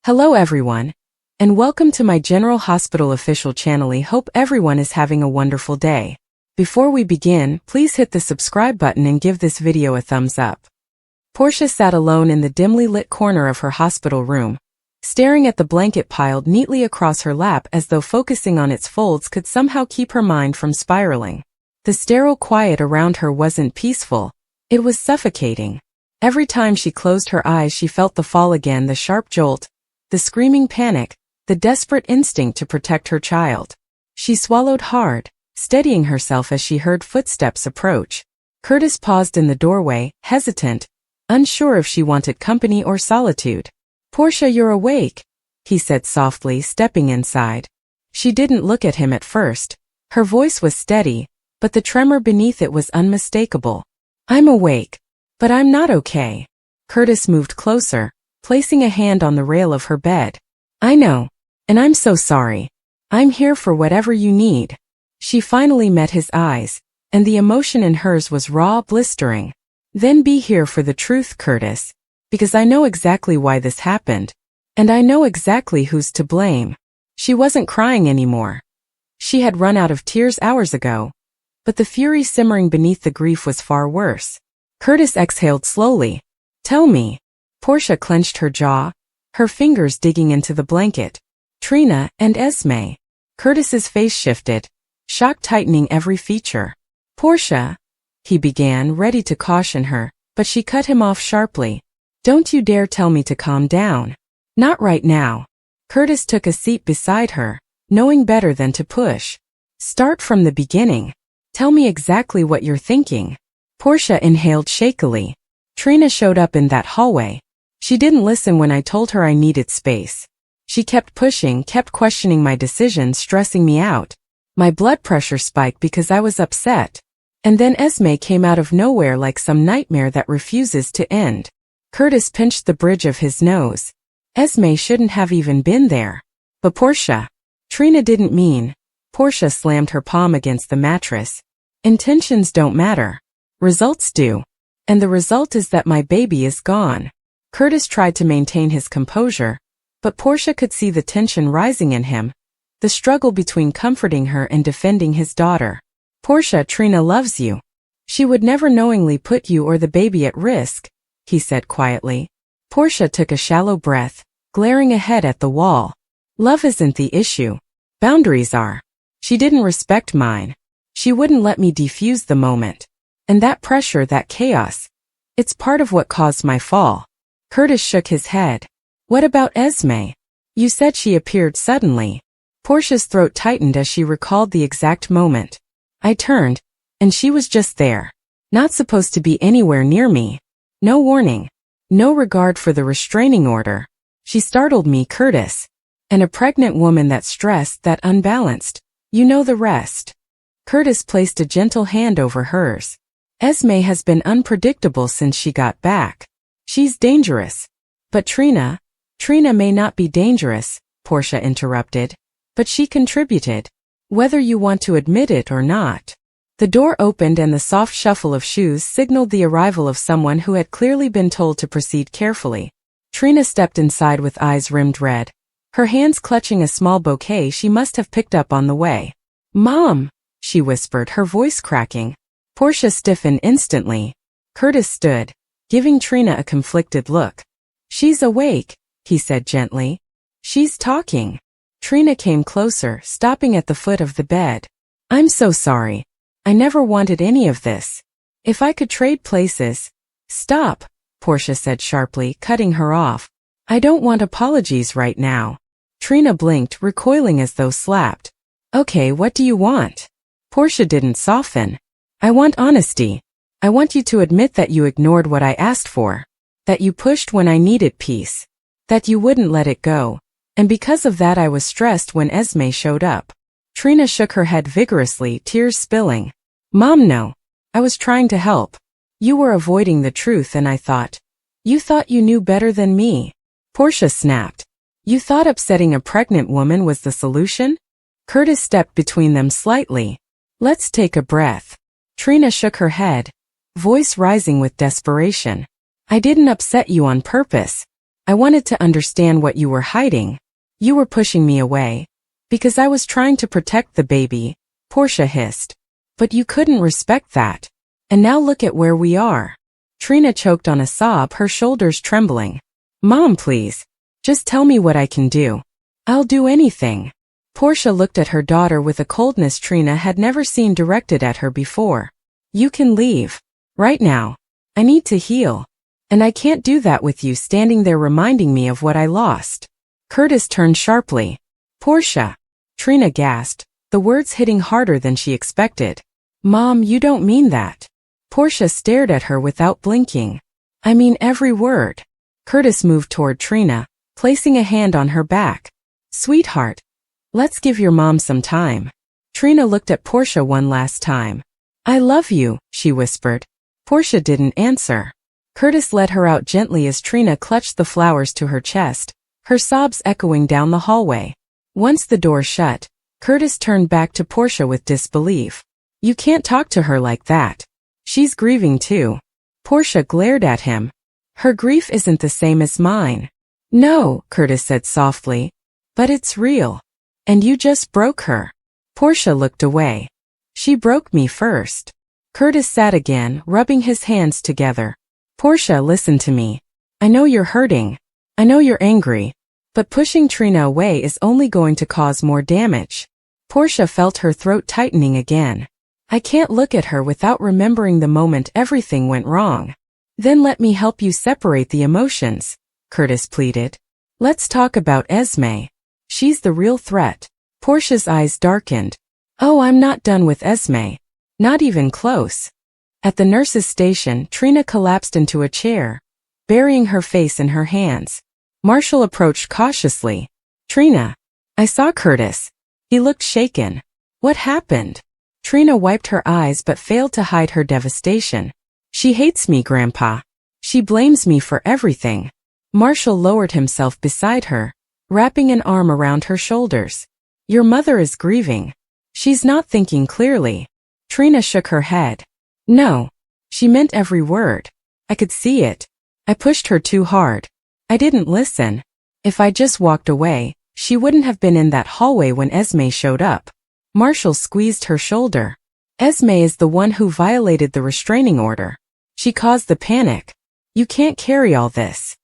Hello everyone, and welcome to my General Hospital official channel. I hope everyone is having a wonderful day. Before we begin, please hit the subscribe button and give this video a thumbs up. Portia sat alone in the dimly lit corner of her hospital room, staring at the blanket piled neatly across her lap as though focusing on its folds could somehow keep her mind from spiraling. The sterile quiet around her wasn't peaceful, it was suffocating. Every time she closed her eyes she felt the fall again, the sharp jolt, the screaming panic, the desperate instinct to protect her child. She swallowed hard, steadying herself as she heard footsteps approach. Curtis paused in the doorway, hesitant, unsure if she wanted company or solitude. "Portia, you're awake," he said softly, stepping inside. She didn't look at him at first. Her voice was steady, but the tremor beneath it was unmistakable. "I'm awake, but I'm not okay." Curtis moved closer, placing a hand on the rail of her bed. "I know, and I'm so sorry. I'm here for whatever you need." She finally met his eyes, and the emotion in hers was raw, blistering. "Then be here for the truth, Curtis, because I know exactly why this happened, and I know exactly who's to blame." She wasn't crying anymore. She had run out of tears hours ago, but the fury simmering beneath the grief was far worse. Curtis exhaled slowly. "Tell me." Portia clenched her jaw, her fingers digging into the blanket. "Trina and Esme." Curtis's face shifted, shock tightening every feature. "Portia," he began, ready to caution her, but she cut him off sharply. "Don't you dare tell me to calm down. Not right now." Curtis took a seat beside her, knowing better than to push. "Start from the beginning. Tell me exactly what you're thinking." Portia inhaled shakily. "Trina showed up in that hallway. She didn't listen when I told her I needed space. She kept pushing, kept questioning my decisions, stressing me out. My blood pressure spiked because I was upset. And then Esme came out of nowhere like some nightmare that refuses to end." Curtis pinched the bridge of his nose. "Esme shouldn't have even been there." "But Portia." "Trina didn't mean." Portia slammed her palm against the mattress. "Intentions don't matter. Results do. And the result is that my baby is gone." Curtis tried to maintain his composure, but Portia could see the tension rising in him, the struggle between comforting her and defending his daughter. "Portia, Trina loves you. She would never knowingly put you or the baby at risk," he said quietly. Portia took a shallow breath, glaring ahead at the wall. "Love isn't the issue. Boundaries are. She didn't respect mine. She wouldn't let me defuse the moment. And that pressure, that chaos, it's part of what caused my fall." Curtis shook his head. "What about Esme? You said she appeared suddenly." Portia's throat tightened as she recalled the exact moment. "I turned, and she was just there. Not supposed to be anywhere near me. No warning. No regard for the restraining order. She startled me, Curtis. And a pregnant woman, that stressed, that unbalanced. You know the rest." Curtis placed a gentle hand over hers. "Esme has been unpredictable since she got back. She's dangerous." "But Trina may not be dangerous," Portia interrupted. "But she contributed, whether you want to admit it or not." The door opened and the soft shuffle of shoes signaled the arrival of someone who had clearly been told to proceed carefully. Trina stepped inside with eyes rimmed red, her hands clutching a small bouquet she must have picked up on the way. "Mom," she whispered, her voice cracking. Portia stiffened instantly. Curtis stood, giving Trina a conflicted look. "She's awake," he said gently. "She's talking." Trina came closer, stopping at the foot of the bed. "I'm so sorry. I never wanted any of this. If I could trade places—" "Stop," Portia said sharply, cutting her off. "I don't want apologies right now." Trina blinked, recoiling as though slapped. "Okay, what do you want?" Portia didn't soften. "I want honesty. I want you to admit that you ignored what I asked for, that you pushed when I needed peace, that you wouldn't let it go, and because of that I was stressed when Esme showed up." Trina shook her head vigorously, tears spilling. "Mom, no. I was trying to help. You were avoiding the truth and I thought. You thought you knew better than me." Portia snapped. "You thought upsetting a pregnant woman was the solution?" Curtis stepped between them slightly. "Let's take a breath." Trina shook her head, voice rising with desperation. "I didn't upset you on purpose. I wanted to understand what you were hiding. You were pushing me away. Because I was trying to protect the baby, Portia hissed. But you couldn't respect that. And now look at where we are. Trina choked on a sob, her shoulders trembling. Mom, please. Just tell me what I can do. I'll do anything. Portia looked at her daughter with a coldness Trina had never seen directed at her before. You can leave. Right now. I need to heal. And I can't do that with you standing there reminding me of what I lost. Curtis turned sharply. Portia. Trina gasped, the words hitting harder than she expected. Mom, you don't mean that. Portia stared at her without blinking. I mean every word. Curtis moved toward Trina, placing a hand on her back. Sweetheart. Let's give your mom some time. Trina looked at Portia one last time. I love you, she whispered. Portia didn't answer. Curtis led her out gently as Trina clutched the flowers to her chest, her sobs echoing down the hallway. Once the door shut, Curtis turned back to Portia with disbelief. You can't talk to her like that. She's grieving too. Portia glared at him. Her grief isn't the same as mine. No, Curtis said softly. But it's real. And you just broke her. Portia looked away. She broke me first. Curtis sat again, rubbing his hands together. Portia, listen to me. I know you're hurting. I know you're angry. But pushing Trina away is only going to cause more damage. Portia felt her throat tightening again. I can't look at her without remembering the moment everything went wrong. Then let me help you separate the emotions, Curtis pleaded. Let's talk about Esme. She's the real threat. Portia's eyes darkened. Oh, I'm not done with Esme. Not even close. At the nurse's station, Trina collapsed into a chair, burying her face in her hands. Marshall approached cautiously. Trina. I saw Curtis. He looked shaken. What happened? Trina wiped her eyes but failed to hide her devastation. She hates me, Grandpa. She blames me for everything. Marshall lowered himself beside her, wrapping an arm around her shoulders. Your mother is grieving. She's not thinking clearly. Trina shook her head. No. She meant every word. I could see it. I pushed her too hard. I didn't listen. If I just walked away, she wouldn't have been in that hallway when Esme showed up. Marshall squeezed her shoulder. Esme is the one who violated the restraining order. She caused the panic. You can't carry all this.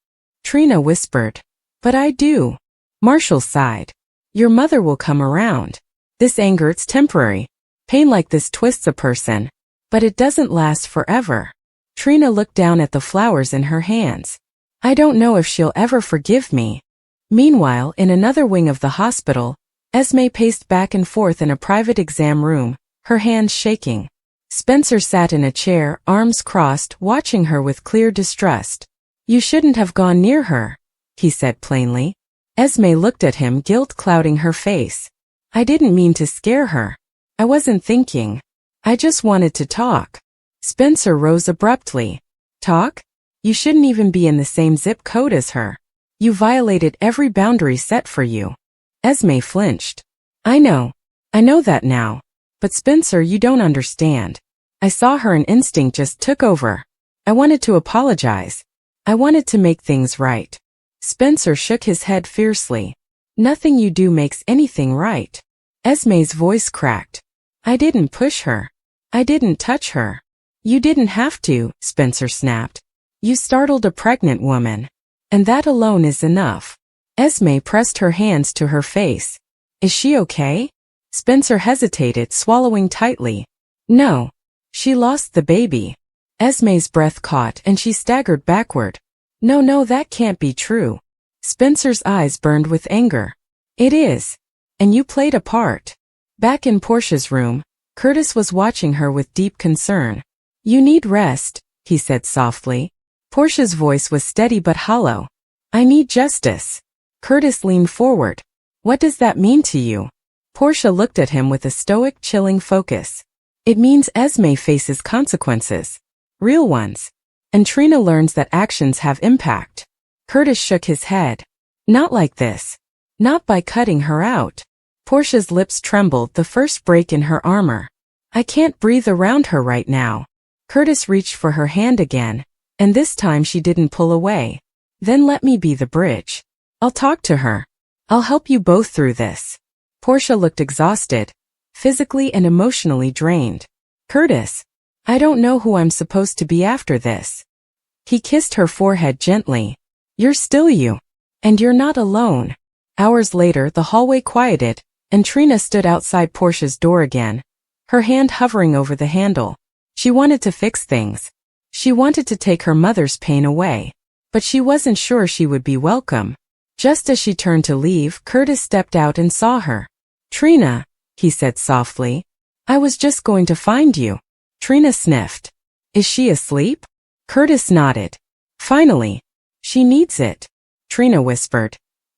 Trina whispered. But I do. Marshall sighed. Your mother will come around. This anger, it's temporary. Pain like this twists a person. But it doesn't last forever. Trina looked down at the flowers in her hands. I don't know if she'll ever forgive me. Meanwhile, in another wing of the hospital, Esme paced back and forth in a private exam room, her hands shaking. Spencer sat in a chair, arms crossed, watching her with clear distrust. You shouldn't have gone near her, he said plainly. Esme looked at him, guilt clouding her face. I didn't mean to scare her. I wasn't thinking. I just wanted to talk. Spencer rose abruptly. Talk? You shouldn't even be in the same zip code as her. You violated every boundary set for you. Esme flinched. I know that now. But Spencer, you don't understand. I saw her and instinct just took over. I wanted to apologize. I wanted to make things right. Spencer shook his head fiercely. Nothing you do makes anything right. Esme's voice cracked. I didn't push her. I didn't touch her. You didn't have to, Spencer snapped. You startled a pregnant woman. And that alone is enough. Esme pressed her hands to her face. Is she okay? Spencer hesitated, swallowing tightly. No. She lost the baby. Esme's breath caught and she staggered backward. No, that can't be true. Spencer's eyes burned with anger. It is. And you played a part. Back in Portia's room, Curtis was watching her with deep concern. You need rest, he said softly. Portia's voice was steady but hollow. I need justice. Curtis leaned forward. What does that mean to you? Portia looked at him with a stoic, chilling focus. It means Esme faces consequences. Real ones. And Trina learns that actions have impact. Curtis shook his head. Not like this. Not by cutting her out. Portia's lips trembled, the first break in her armor. I can't breathe around her right now. Curtis reached for her hand again, and this time she didn't pull away. Then let me be the bridge. I'll talk to her. I'll help you both through this. Portia looked exhausted, physically and emotionally drained. Curtis, I don't know who I'm supposed to be after this. He kissed her forehead gently. You're still you. And you're not alone. Hours later, the hallway quieted, and Trina stood outside Portia's door again, her hand hovering over the handle. She wanted to fix things. She wanted to take her mother's pain away. But she wasn't sure she would be welcome. Just as she turned to leave, Curtis stepped out and saw her. Trina, he said softly. I was just going to find you. Trina sniffed. Is she asleep? Curtis nodded. Finally. She needs it. Trina whispered.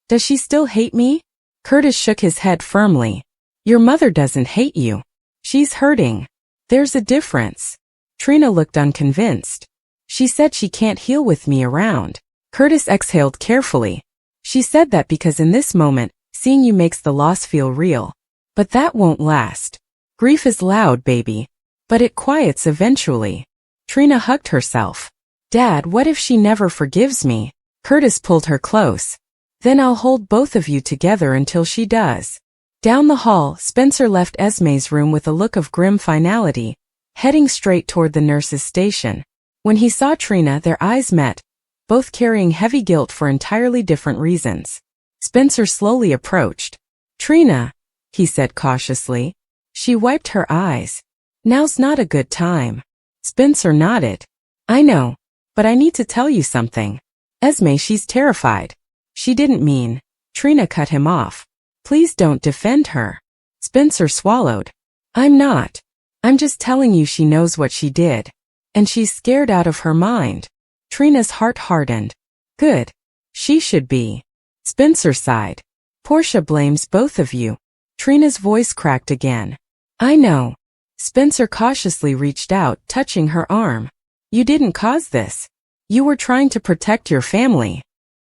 Does she still hate me? Curtis shook his head firmly. Your mother doesn't hate you. She's hurting. There's a difference. Trina looked unconvinced. She said she can't heal with me around. Curtis exhaled carefully. She said that because in this moment, seeing you makes the loss feel real. But that won't last. Grief is loud, baby. But it quiets eventually. Trina hugged herself. Dad, what if she never forgives me? Curtis pulled her close. Then I'll hold both of you together until she does. Down the hall, Spencer left Esme's room with a look of grim finality, heading straight toward the nurse's station. When he saw Trina, their eyes met, both carrying heavy guilt for entirely different reasons. Spencer slowly approached. Trina, he said cautiously. She wiped her eyes. Now's not a good time. Spencer nodded. I know, but I need to tell you something. Esme, she's terrified. She didn't mean. Trina cut him off. Please don't defend her. Spencer swallowed. I'm not. I'm just telling you she knows what she did. And she's scared out of her mind. Trina's heart hardened. Good. She should be. Spencer sighed. Portia blames both of you. Trina's voice cracked again. I know. Spencer cautiously reached out, touching her arm. You didn't cause this. You were trying to protect your family.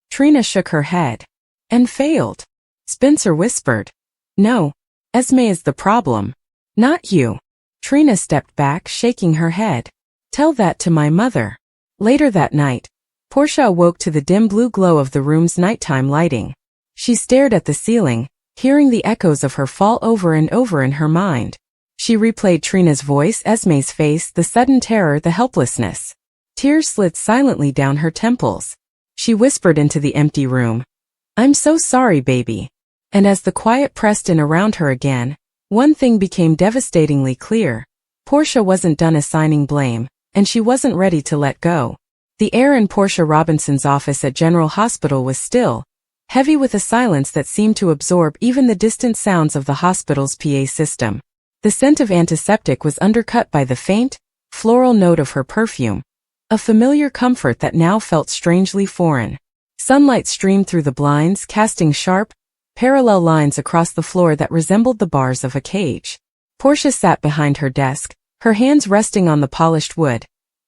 Trina shook her head. And failed. Spencer whispered. No. Esme is the problem. Not you. Trina stepped back, shaking her head. Tell that to my mother. Later that night, Portia awoke to the dim blue glow of the room's nighttime lighting. She stared at the ceiling, hearing the echoes of her fall over and over in her mind. She replayed Trina's voice, Esme's face, the sudden terror, the helplessness. Tears slid silently down her temples. She whispered into the empty room. I'm so sorry, baby. And as the quiet pressed in around her again, one thing became devastatingly clear. Portia wasn't done assigning blame, and she wasn't ready to let go. The air in Portia Robinson's office at General Hospital was still, heavy with a silence that seemed to absorb even the distant sounds of the hospital's PA system. The scent of antiseptic was undercut by the faint, floral note of her perfume, a familiar comfort that now felt strangely foreign. Sunlight streamed through the blinds, casting sharp, parallel lines across the floor that resembled the bars of a cage. Portia sat behind her desk, her hands resting on the polished wood,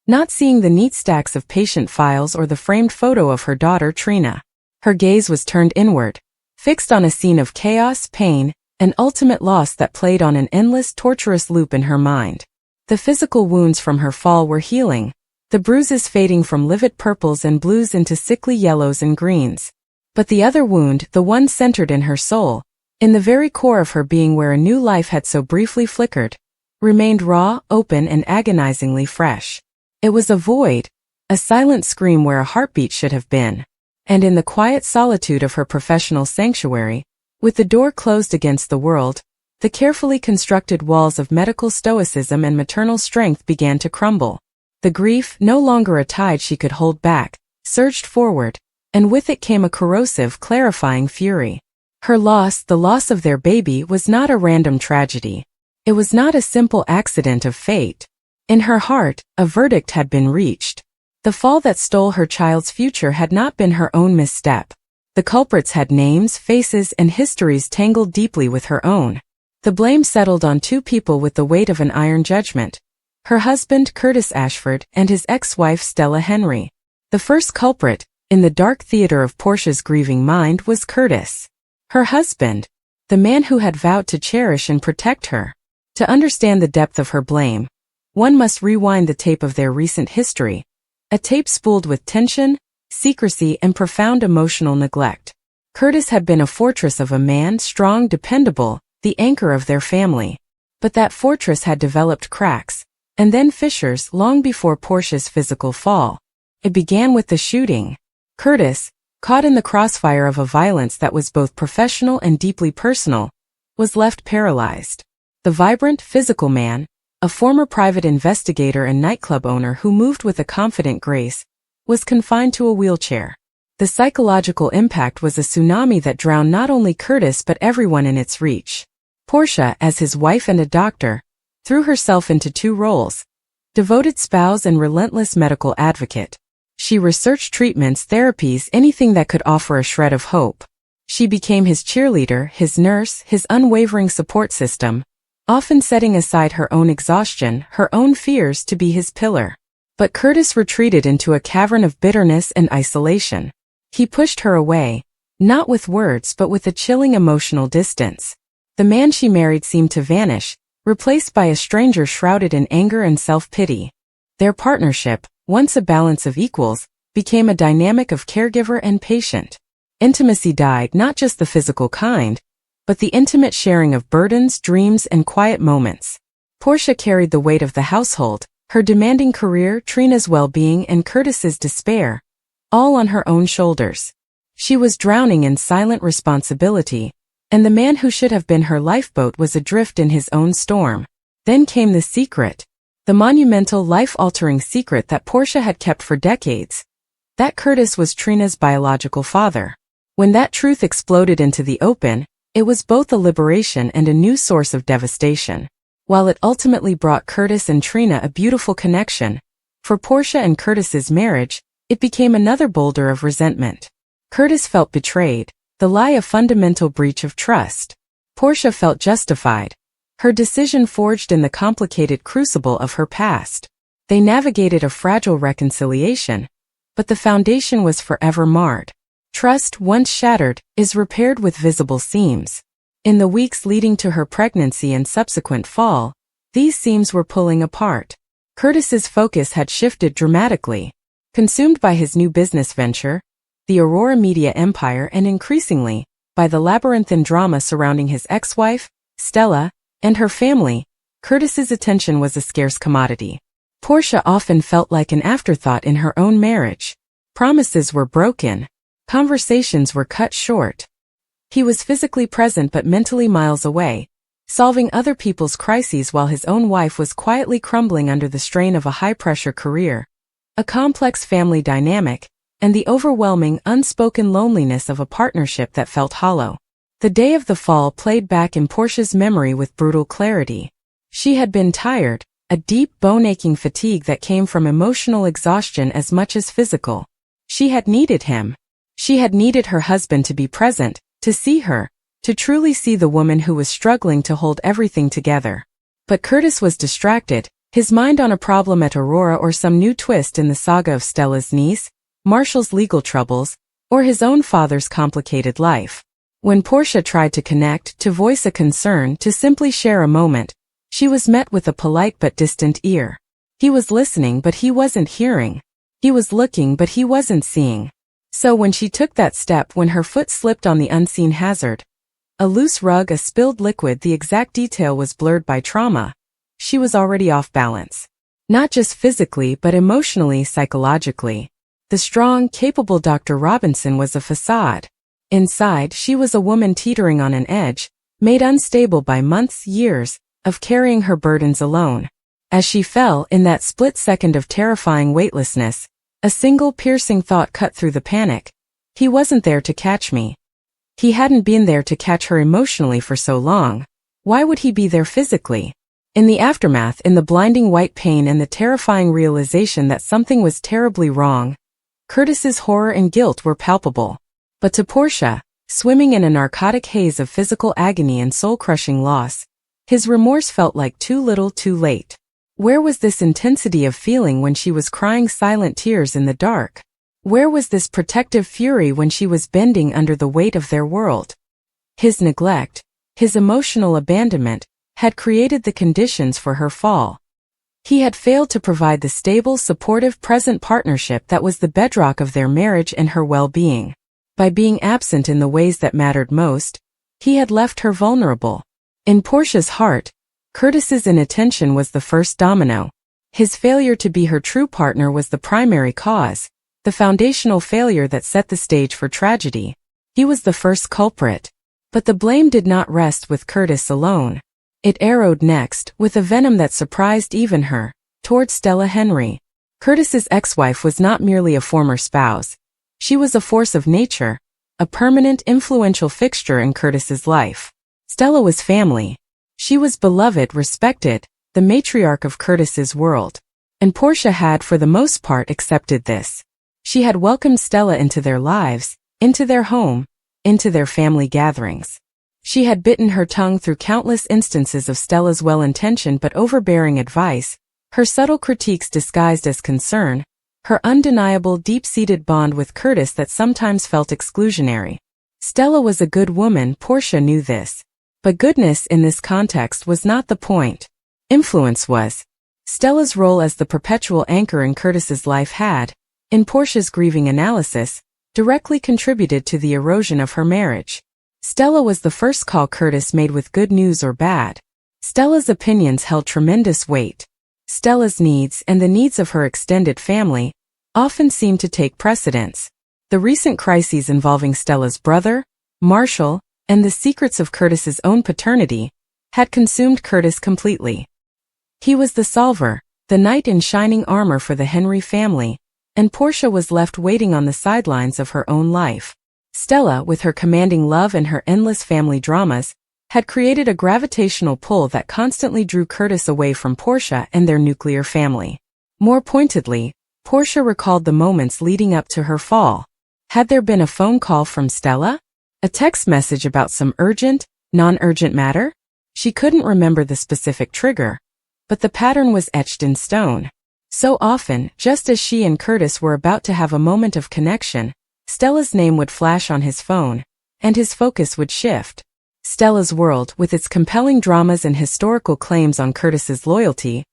not seeing the neat stacks of patient files or the framed photo of her daughter Trina. Her gaze was turned inward, fixed on a scene of chaos, pain, and ultimate loss that played on an endless, torturous loop in her mind. The physical wounds from her fall were healing, the bruises fading from livid purples and blues into sickly yellows and greens. But the other wound, the one centered in her soul, in the very core of her being where a new life had so briefly flickered, remained raw, open, and agonizingly fresh. It was a void, a silent scream where a heartbeat should have been. And in the quiet solitude of her professional sanctuary, with the door closed against the world, the carefully constructed walls of medical stoicism and maternal strength began to crumble. The grief, no longer a tide she could hold back, surged forward, and with it came a corrosive, clarifying fury. Her loss, the loss of their baby, was not a random tragedy. It was not a simple accident of fate. In her heart, a verdict had been reached. The fall that stole her child's future had not been her own misstep. The culprits had names, faces, and histories tangled deeply with her own. The blame settled on two people with the weight of an iron judgment. Her husband, Curtis Ashford, and his ex-wife, Stella Henry. The first culprit, in the dark theater of Portia's grieving mind, was Curtis. Her husband, the man who had vowed to cherish and protect her. To understand the depth of her blame, one must rewind the tape of their recent history. A tape spooled with tension, secrecy, and profound emotional neglect. Curtis had been a fortress of a man, strong, dependable, the anchor of their family. But that fortress had developed cracks, and then fissures long before Portia's physical fall. It began with the shooting. Curtis, caught in the crossfire of a violence that was both professional and deeply personal, was left paralyzed. The vibrant, physical man, a former private investigator and nightclub owner who moved with a confident grace, was confined to a wheelchair. The psychological impact was a tsunami that drowned not only Curtis but everyone in its reach. Portia, as his wife and a doctor, threw herself into two roles: devoted spouse and relentless medical advocate. She researched treatments, therapies, anything that could offer a shred of hope. She became his cheerleader, his nurse, his unwavering support system, often setting aside her own exhaustion, her own fears to be his pillar. But Curtis retreated into a cavern of bitterness and isolation. He pushed her away, not with words but with a chilling emotional distance. The man she married seemed to vanish, replaced by a stranger shrouded in anger and self-pity. Their partnership, once a balance of equals, became a dynamic of caregiver and patient. Intimacy died, not just the physical kind, but the intimate sharing of burdens, dreams, and quiet moments. Portia carried the weight of the household, her demanding career, Trina's well-being, and Curtis's despair, all on her own shoulders. She was drowning in silent responsibility, and the man who should have been her lifeboat was adrift in his own storm. Then came the secret, the monumental, life-altering secret that Portia had kept for decades, that Curtis was Trina's biological father. When that truth exploded into the open, it was both a liberation and a new source of devastation. While it ultimately brought Curtis and Trina a beautiful connection, for Portia and Curtis's marriage, it became another boulder of resentment. Curtis felt betrayed, the lie a fundamental breach of trust. Portia felt justified, her decision forged in the complicated crucible of her past. They navigated a fragile reconciliation, but the foundation was forever marred. Trust, once shattered, is repaired with visible seams. In the weeks leading to her pregnancy and subsequent fall, these seams were pulling apart. Curtis's focus had shifted dramatically. Consumed by his new business venture, the Aurora media empire, and increasingly, by the labyrinthine drama surrounding his ex-wife, Stella, and her family, Curtis's attention was a scarce commodity. Portia often felt like an afterthought in her own marriage. Promises were broken. Conversations were cut short. He was physically present but mentally miles away, solving other people's crises while his own wife was quietly crumbling under the strain of a high-pressure career, a complex family dynamic, and the overwhelming, unspoken loneliness of a partnership that felt hollow. The day of the fall played back in Portia's memory with brutal clarity. She had been tired, a deep, bone-aching fatigue that came from emotional exhaustion as much as physical. She had needed him. She had needed her husband to be present, to see her, to truly see the woman who was struggling to hold everything together. But Curtis was distracted, his mind on a problem at Aurora or some new twist in the saga of Stella's niece, Marshall's legal troubles, or his own father's complicated life. When Portia tried to connect, to voice a concern, to simply share a moment, she was met with a polite but distant ear. He was listening but he wasn't hearing. He was looking but he wasn't seeing. So when she took that step, when her foot slipped on the unseen hazard, a loose rug, a spilled liquid, the exact detail was blurred by trauma, she was already off balance. Not just physically but emotionally, psychologically. The strong, capable Dr. Robinson was a facade. Inside, she was a woman teetering on an edge, made unstable by months, years, of carrying her burdens alone. As she fell, in that split second of terrifying weightlessness, a single piercing thought cut through the panic. He wasn't there to catch me. He hadn't been there to catch her emotionally for so long. Why would he be there physically? In the aftermath, in the blinding white pain and the terrifying realization that something was terribly wrong, Curtis's horror and guilt were palpable. But to Portia, swimming in a narcotic haze of physical agony and soul-crushing loss, his remorse felt like too little too late. Where was this intensity of feeling when she was crying silent tears in the dark? Where was this protective fury when she was bending under the weight of their world? His neglect, his emotional abandonment, had created the conditions for her fall. He had failed to provide the stable, supportive, present partnership that was the bedrock of their marriage and her well-being. By being absent in the ways that mattered most, he had left her vulnerable. In Portia's heart, Curtis's inattention was the first domino. His failure to be her true partner was the primary cause, the foundational failure that set the stage for tragedy. He was the first culprit. But the blame did not rest with Curtis alone. It arrowed next, with a venom that surprised even her, toward Stella Henry. Curtis's ex-wife was not merely a former spouse. She was a force of nature, a permanent, influential fixture in Curtis's life. Stella was family. She was beloved, respected, the matriarch of Curtis's world. And Portia had, for the most part, accepted this. She had welcomed Stella into their lives, into their home, into their family gatherings. She had bitten her tongue through countless instances of Stella's well-intentioned but overbearing advice, her subtle critiques disguised as concern, her undeniable deep-seated bond with Curtis that sometimes felt exclusionary. Stella was a good woman, Portia knew this. But goodness in this context was not the point. Influence was. Stella's role as the perpetual anchor in Curtis's life had, in Portia's grieving analysis, directly contributed to the erosion of her marriage. Stella was the first call Curtis made with good news or bad. Stella's opinions held tremendous weight. Stella's needs and the needs of her extended family often seemed to take precedence. The recent crises involving Stella's brother, Marshall, and the secrets of Curtis's own paternity had consumed Curtis completely. He was the solver, the knight in shining armor for the Henry family, and Portia was left waiting on the sidelines of her own life. Stella, with her commanding love and her endless family dramas, had created a gravitational pull that constantly drew Curtis away from Portia and their nuclear family. More pointedly, Portia recalled the moments leading up to her fall. Had there been a phone call from Stella? A text message about some urgent, non-urgent matter? She couldn't remember the specific trigger, but the pattern was etched in stone. So often, just as she and Curtis were about to have a moment of connection, Stella's name would flash on his phone, and his focus would shift. Stella's world, with its compelling dramas and historical claims on Curtis's loyalty,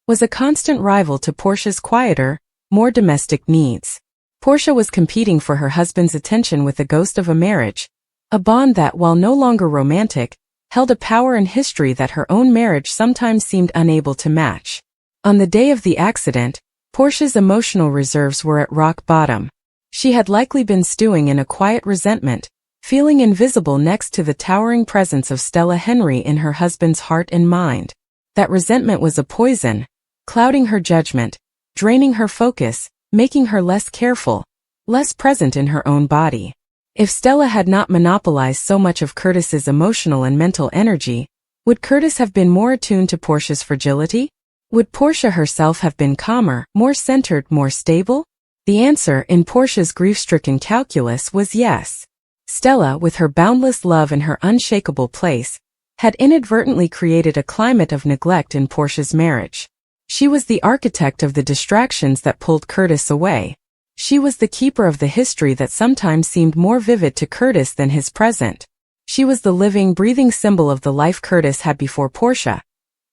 was a constant rival to Portia's quieter, more domestic needs. Portia was competing for her husband's attention with the ghost of a marriage, a bond that, while no longer romantic, held a power and history that her own marriage sometimes seemed unable to match. On the day of the accident, Portia's emotional reserves were at rock bottom. She had likely been stewing in a quiet resentment, feeling invisible next to the towering presence of Stella Henry in her husband's heart and mind. That resentment was a poison, clouding her judgment, draining her focus, making her less careful, less present in her own body. If Stella had not monopolized so much of Curtis's emotional and mental energy, would Curtis have been more attuned to Portia's fragility? Would Portia herself have been calmer, more centered, more stable? The answer, in Portia's grief-stricken calculus, was yes. Stella, with her boundless love and her unshakable place, had inadvertently created a climate of neglect in Portia's marriage. She was the architect of the distractions that pulled Curtis away. She was the keeper of the history that sometimes seemed more vivid to Curtis than his present. She was the living, breathing symbol of the life Curtis had before Portia,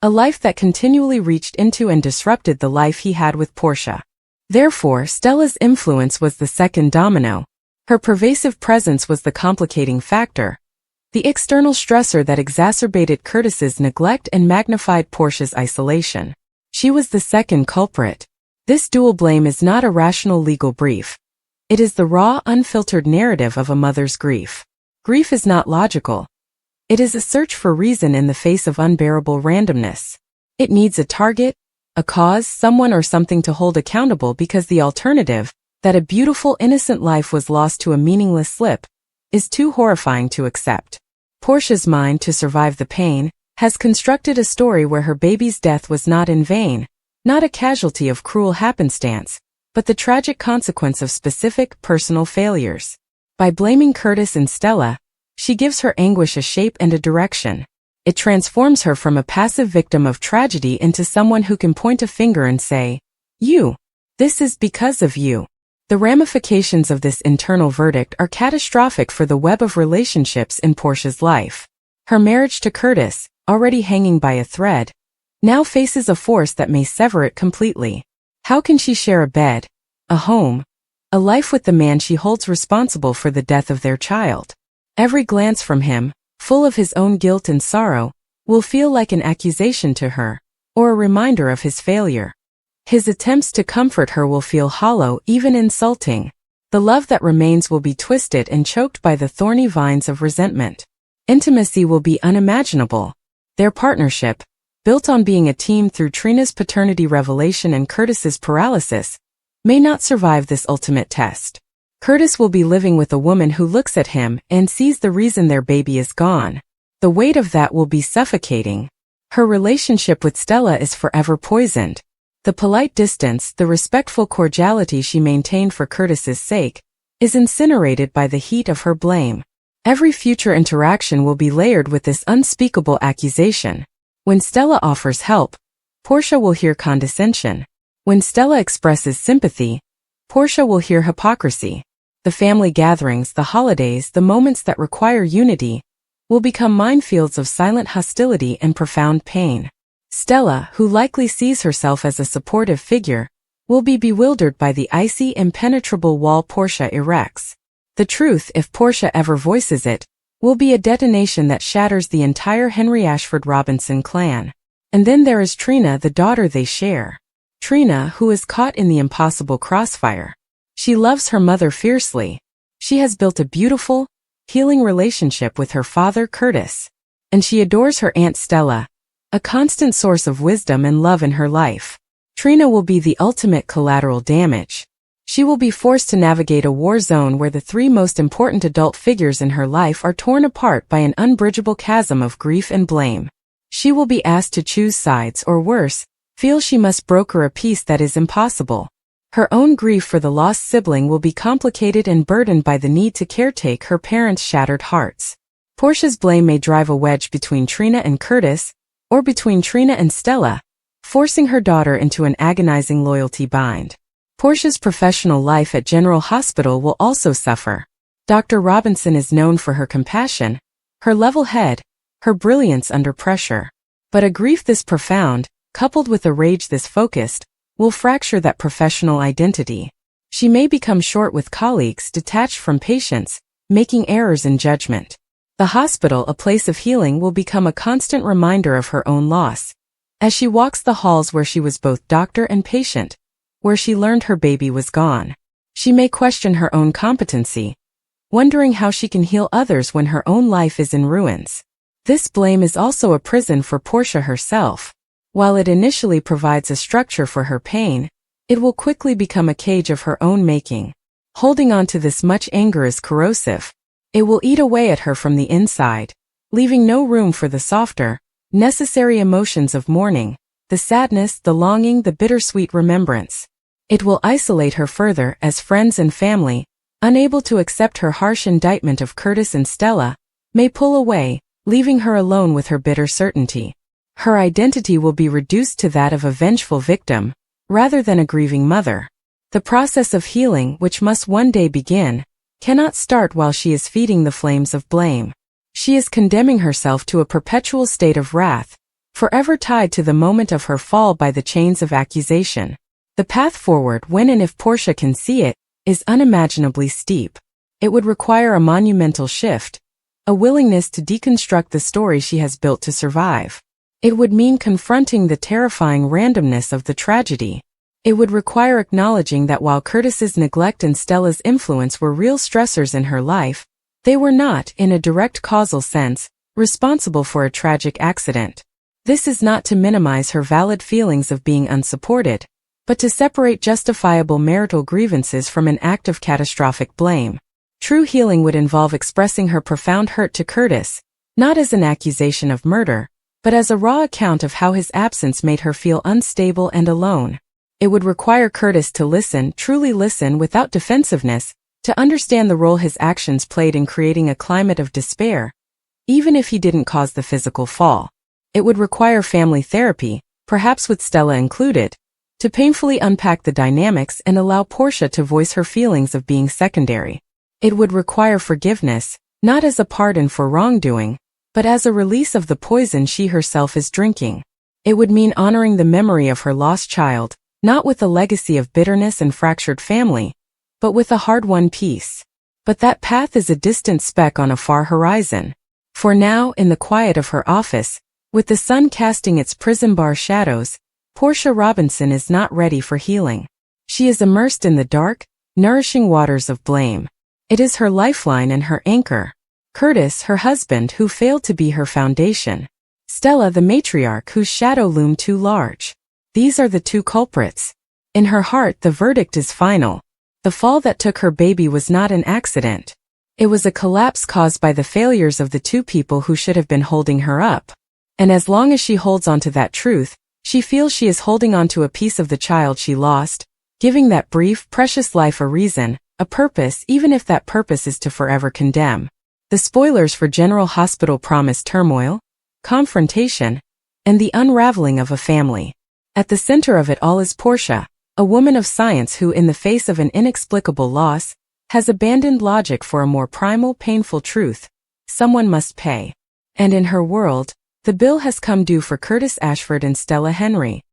a life that continually reached into and disrupted the life he had with Portia. Therefore, Stella's influence was the second domino. Her pervasive presence was the complicating factor, the external stressor that exacerbated Curtis's neglect and magnified Portia's isolation. She was the second culprit. This dual blame is not a rational legal brief. It is the raw, unfiltered narrative of a mother's grief. Grief is not logical. It is a search for reason in the face of unbearable randomness. It needs a target, a cause, someone or something to hold accountable, because the alternative, that a beautiful, innocent life was lost to a meaningless slip, is too horrifying to accept. Portia's mind, to survive the pain, has constructed a story where her baby's death was not in vain, not a casualty of cruel happenstance, but the tragic consequence of specific, personal failures. By blaming Curtis and Stella, she gives her anguish a shape and a direction. It transforms her from a passive victim of tragedy into someone who can point a finger and say, "You. This is because of you." The ramifications of this internal verdict are catastrophic for the web of relationships in Portia's life. Her marriage to Curtis, already hanging by a thread, now faces a force that may sever it completely. How can she share a bed, a home, a life with the man she holds responsible for the death of their child? Every glance from him, full of his own guilt and sorrow, will feel like an accusation to her, or a reminder of his failure. His attempts to comfort her will feel hollow, even insulting. The love that remains will be twisted and choked by the thorny vines of resentment. Intimacy will be unimaginable. Their partnership, built on being a team through Trina's paternity revelation and Curtis's paralysis, may not survive this ultimate test. Curtis will be living with a woman who looks at him and sees the reason their baby is gone. The weight of that will be suffocating. Her relationship with Stella is forever poisoned. The polite distance, the respectful cordiality she maintained for Curtis's sake, is incinerated by the heat of her blame. Every future interaction will be layered with this unspeakable accusation. When Stella offers help, Portia will hear condescension. When Stella expresses sympathy, Portia will hear hypocrisy. The family gatherings, the holidays, the moments that require unity, will become minefields of silent hostility and profound pain. Stella, who likely sees herself as a supportive figure, will be bewildered by the icy, impenetrable wall Portia erects. The truth, if Portia ever voices it, will be a detonation that shatters the entire Henry Ashford Robinson clan. And then there is Trina, the daughter they share. Trina, who is caught in the impossible crossfire. She loves her mother fiercely. She has built a beautiful, healing relationship with her father Curtis. And she adores her Aunt Stella, a constant source of wisdom and love in her life. Trina will be the ultimate collateral damage. She will be forced to navigate a war zone where the three most important adult figures in her life are torn apart by an unbridgeable chasm of grief and blame. She will be asked to choose sides, or worse, feel she must broker a peace that is impossible. Her own grief for the lost sibling will be complicated and burdened by the need to caretake her parents' shattered hearts. Portia's blame may drive a wedge between Trina and Curtis, or between Trina and Stella, forcing her daughter into an agonizing loyalty bind. Portia's professional life at General Hospital will also suffer. Dr. Robinson is known for her compassion, her level head, her brilliance under pressure. But a grief this profound, coupled with a rage this focused, will fracture that professional identity. She may become short with colleagues, detached from patients, making errors in judgment. The hospital, a place of healing, will become a constant reminder of her own loss. As she walks the halls where she was both doctor and patient, where she learned her baby was gone, she may question her own competency, wondering how she can heal others when her own life is in ruins. This blame is also a prison for Portia herself. While it initially provides a structure for her pain, it will quickly become a cage of her own making. Holding on to this much anger is corrosive. It will eat away at her from the inside, leaving no room for the softer, necessary emotions of mourning, the sadness, the longing, the bittersweet remembrance. It will isolate her further as friends and family, unable to accept her harsh indictment of Curtis and Stella, may pull away, leaving her alone with her bitter certainty. Her identity will be reduced to that of a vengeful victim, rather than a grieving mother. The process of healing, which must one day begin, cannot start while she is feeding the flames of blame. She is condemning herself to a perpetual state of wrath, forever tied to the moment of her fall by the chains of accusation. The path forward, when and if Portia can see it, is unimaginably steep. It would require a monumental shift, a willingness to deconstruct the story she has built to survive. It would mean confronting the terrifying randomness of the tragedy. It would require acknowledging that while Curtis's neglect and Stella's influence were real stressors in her life, they were not, in a direct causal sense, responsible for a tragic accident. This is not to minimize her valid feelings of being unsupported, but to separate justifiable marital grievances from an act of catastrophic blame. True healing would involve expressing her profound hurt to Curtis, not as an accusation of murder, but as a raw account of how his absence made her feel unstable and alone. It would require Curtis to listen, truly listen without defensiveness, to understand the role his actions played in creating a climate of despair, even if he didn't cause the physical fall. It would require family therapy, perhaps with Stella included, to painfully unpack the dynamics and allow Portia to voice her feelings of being secondary. It would require forgiveness, not as a pardon for wrongdoing, but as a release of the poison she herself is drinking. It would mean honoring the memory of her lost child, not with a legacy of bitterness and fractured family, but with a hard-won peace. But that path is a distant speck on a far horizon. For now, in the quiet of her office, with the sun casting its prison bar shadows, Portia Robinson is not ready for healing. She is immersed in the dark, nourishing waters of blame. It is her lifeline and her anchor. Curtis, her husband, who failed to be her foundation. Stella, the matriarch, whose shadow loomed too large. These are the two culprits. In her heart, the verdict is final. The fall that took her baby was not an accident. It was a collapse caused by the failures of the two people who should have been holding her up. And as long as she holds on to that truth, she feels she is holding on to a piece of the child she lost, giving that brief, precious life a reason, a purpose, even if that purpose is to forever condemn. The spoilers for General Hospital promise turmoil, confrontation, and the unraveling of a family. At the center of it all is Portia, a woman of science who, in the face of an inexplicable loss, has abandoned logic for a more primal, painful truth. Someone must pay. And in her world, the bill has come due for Curtis Ashford and Stella Henry.